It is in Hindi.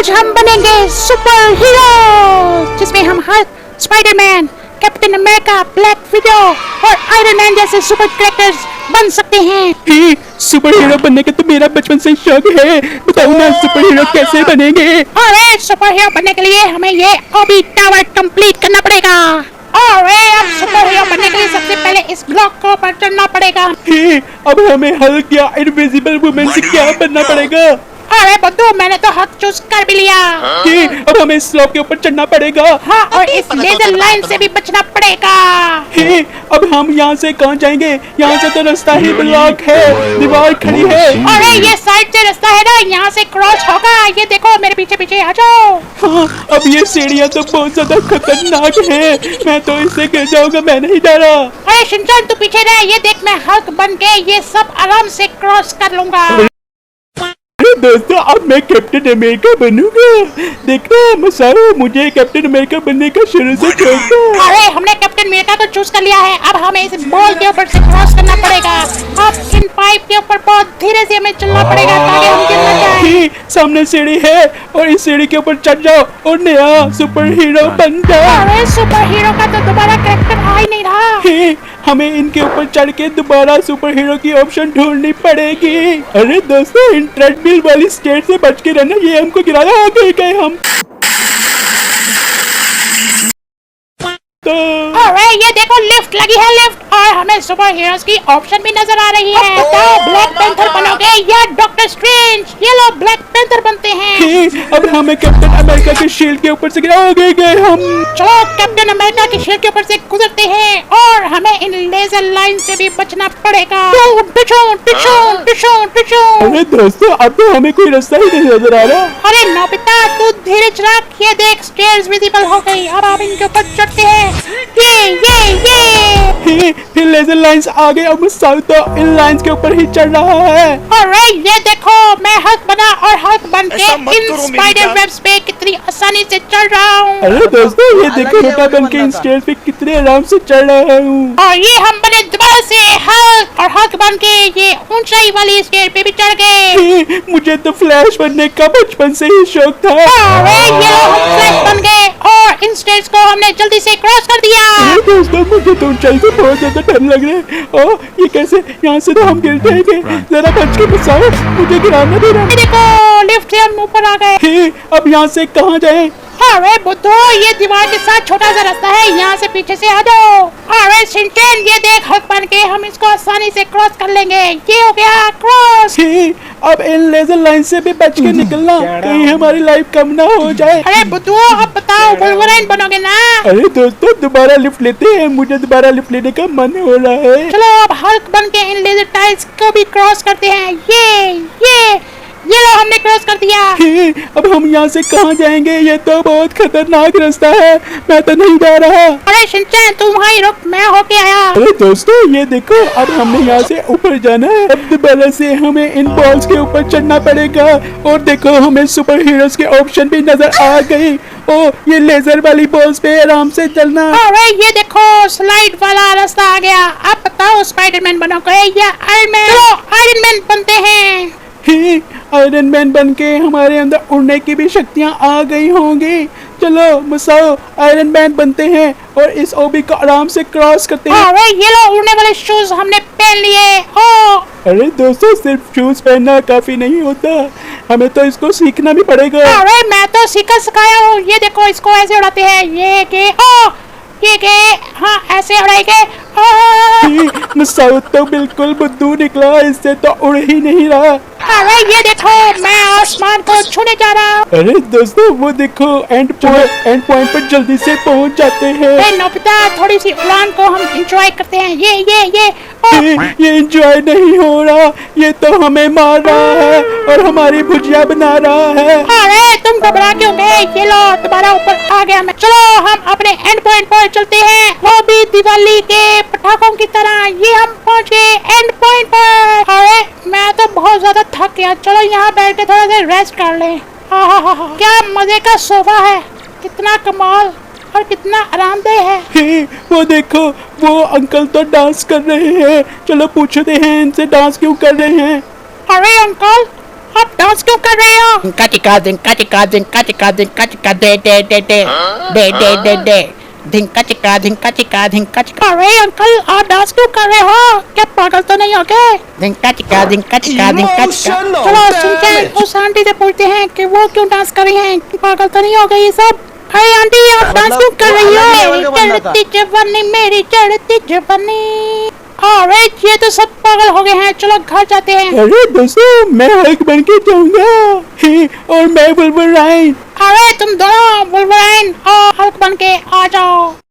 आज हम बनेंगे सुपर हीरो, जिसमें हम Hulk, Spiderman, captain America, black window और आयरन मैन जैसे सुपर कैरेक्टर्स बन सकते हैं। सुपर हीरो बनने का तो मेरा बचपन से शौक है, बताओ ना सुपर हीरो कैसे बनेंगे? अरे सुपर हीरो बनने के लिए हमें ये ओबी टावर कंप्लीट करना पड़ेगा। अरे अब सुपर हीरो बनने के लिए सबसे पहले इस ब्लॉक को पर चढ़ना पड़ेगा। अब हमें हल्क या इनविजिबल वुमन से क्या बनना पड़ेगा? अरे बद्दू, मैंने तो हक चूज कर भी लिया। अब हमें इस स्लॉक के ऊपर चढ़ना पड़ेगा। हाँ, और इस लेजर लाइन से भी बचना पड़ेगा। अब हम यहाँ से कहाँ जाएंगे? यहाँ से तो रास्ता ही ब्लॉक है, दीवार खड़ी है। अरे ये साइड से रास्ता है ना, यहाँ से क्रॉस होगा। ये देखो मेरे पीछे पीछे आ जाओ। हाँ, अब ये सीढ़ियाँ तो बहुत ज्यादा खतरनाक है, मैं तो इससे गिर जाऊंगा, मैं नहीं डरा। अरे शिनचैन तू पीछे रह, ये देख मैं हल्क बन के ये सब आराम से क्रॉस कर लूंगा। दोस्तों अब मैं कैप्टन अमेरिका बनूंगा। देखना मसाओ, मुझे कैप्टन अमेरिका बनने का शुरू से शौक था। अरे हमने कैप्टन अमेरिका को चूज कर लिया है, अब हमें इस बॉल के ऊपर से क्रॉस करना पड़ेगा। अब इन पाइप के ऊपर बहुत धीरे से हमें चलना पड़ेगा ताकि हम गिर न जाएं। सामने सीढ़ी है और इस सीढ़ी के ऊपर चढ़ जाओ और नया सुपर हीरो बन जाओ। अरे सुपर हीरो का तो दोबारा कैरेक्टर आ ही नहीं रहा। हमें इनके ऊपर चढ़ के दोबारा सुपर हीरो की ऑप्शन ढूंढनी पड़ेगी। अरे दोस्तों इन ट्रेडमिल वाली स्टेट से बच के रहना, ये हमको गिराया गए हम तो। अरे ये देखो लिफ्ट लगी है, लिफ्ट, और हमें सुपर हीरोज की ऑप्शन भी नजर आ रही है। तो ब्लैक पैंथर बनोगे या डॉक्टर स्ट्रेंज? ये लो ब्लैक पैंथर बनते हैं। अब हमें कैप्टन अमेरिका के शील्ड के ऊपर से गिराओगे गए हम। चलो कैप्टन अमेरिका के शील्ड के ऊपर से गुजरते हैं और हमें इन लेजर लाइन से भी बचना पड़ेगा। अरे दोस्तों अब तो हमें कोई रास्ता ही नहीं नजर आ रहा। अरे नोबिता तू धीरे चला, ये देख स्टेयर्स विजिबल हो गई। अब आप इनके ऊपर चढ़ते हैं। ये फिर लेजर लाइंस आ गए, अब मुझे तो इन लाइंस के ऊपर ही चढ़ रहा है। अरे ये देखो मैं हल्क बना और हल्क बन के इन स्पाइडर वेब्स पे कितनी आसानी से चढ़ रहा हूँ। अरे दोस्तों ये देखो मैं बन के इन स्टेयर्स पे कितने आराम से चढ़ रहा हूँ। और ये हम बने दोबारा से हल्क, और हल्क बन के ये ऊंचाई वाली स्टेयर पे भी चढ़ गए। मुझे तो फ्लैश बनने का बचपन से ही शौक था। अरे ये हम फ्लैश बन गए और इन स्टेयर्स को हमने जल्दी से क्रॉस कर दिया। दोस्तों मुझे तो ऊंचाई से बहुत ज्यादा डर लग रहा है। और ये कैसे, यहाँ से तो हम गिर जाएंगे, जरा बच के बचाओ, मुझे गिराना दे रहा। देखो लिफ्ट से हम ऊपर आ गए। अब यहाँ से कहाँ जाएं? अरे बुद्धू ये दीवार के साथ छोटा सा रास्ता है, यहाँ से पीछे से आ जाओ। अरे शिनचैन ये देख हल्क बन के हम इसको आसानी से क्रॉस कर लेंगे। ये हो गया क्रॉस। अब इन लेजर लाइन से भी बच के निकलना, कहीं हमारी लाइफ कम ना हो जाए। अरे बुद्धू अब बताओ वुल्वराइन बनोगे ना? अरे दोस्तों दोबारा लिफ्ट लेते हैं, मुझे दोबारा लिफ्ट लेने का मन हो रहा है। चलो अब हल्क बन के इन लेजर टाइल्स को भी क्रॉस करते हैं। ये लो हमने क्रॉस कर दिया। अब हम यहाँ से कहाँ जाएंगे? ये तो बहुत खतरनाक रास्ता है, मैं तो नहीं जा रहा। अरे शिनचैन तुम वहीं रुक, मैं होके आया। अरे दोस्तों ये देखो अब हमने यहाँ से ऊपर जाना है। अब दोबारा से हमें इन बॉल्स के ऊपर चढ़ना पड़ेगा। और देखो हमें सुपर हीरोज के ऑप्शन भी नजर आ गई। ओ ये लेजर वाली बॉल्स पे आराम से चलना। अरे ये देखो स्लाइड वाला रास्ता आ गया। अब बताओ स्पाइडरमैन बनोगे या आयरन मैन? चलो आयरन मैन बनते हैं। आयरन मैन बन के हमारे अंदर उड़ने की भी शक्तियाँ आ गई होंगी। चलो मसाओ आयरन मैन बनते हैं और इस ओबी को आराम से क्रॉस करते हैं। अरे ये लो उड़ने वाले शूज हमने पहन लिए। अरे दोस्तों सिर्फ शूज पहनना काफी नहीं होता, हमें तो इसको सीखना भी पड़ेगा। अरे मैं तो सीखा सिखाया हूँ। ये देखो इसको ऐसे उड़ाते हैं। ये के हाँ ऐसे उड़ाएंगे। मसाओ तो बिल्कुल बुद्धू निकला, इससे तो उड़ ही नहीं रहा। अरे ये देखो मैं आसमान को छूने जा रहा हूँ। अरे दोस्तों वो देखो एंड पॉइंट पर जल्दी से पहुंच जाते हैं। नोबिता थोड़ी सी उड़ान को हम एंजॉय करते हैं। ये एंजॉय नहीं हो रहा, ये तो हमें मार रहा है और हमारी भुजिया बना रहा है। अरे तुम घबरा क्यों गए? ये लो दोबारा ऊपर आ गया मैं। चलो हम अपने एंड पॉइंट पर चलते हैं, वो भी दिवाली के पटाखों की तरह। ये हम पहुँच गए एंड पॉइंट पर। अरे मैं तो बहुत ज्यादा थक गया, चलो यहाँ बैठ के थोड़ा देर रेस्ट कर लें। क्या मजे का सोफा है, कितना कमाल और कितना आरामदेह है। वो देखो वो अंकल तो डांस कर रहे हैं, चलो पूछते हैं इनसे डांस क्यों कर रहे हैं। अरे अंकल आप डांस क्यों कर रहे हो? Dinka chika dinka chika dinka chika dinka chika de dinka chika dinka chika dinka chika अरे अंकल आप डांस क्यों कर रहे हो? क्या पागल तो नहीं हो गए? dinka chika dinka chika dinka chika. चलो शिनचैन उस आंटी से पूछते हैं कि वो क्यों डांस कर रही हैं। पागल तो नहीं हो गई ये सब? अरे आंटी आप डांस क्यों कर रही हो? मेरी चढ़ती जवानी। अरे ये तो सब पागल हो गए हैं, चलो घर जाते हैं। अरे दोस्तों मैं हल्क बन के जाऊंगा और मैं वुल्वराइन। अरे तुम दोनों वुल्वराइन और हल्क बन के आ जाओ।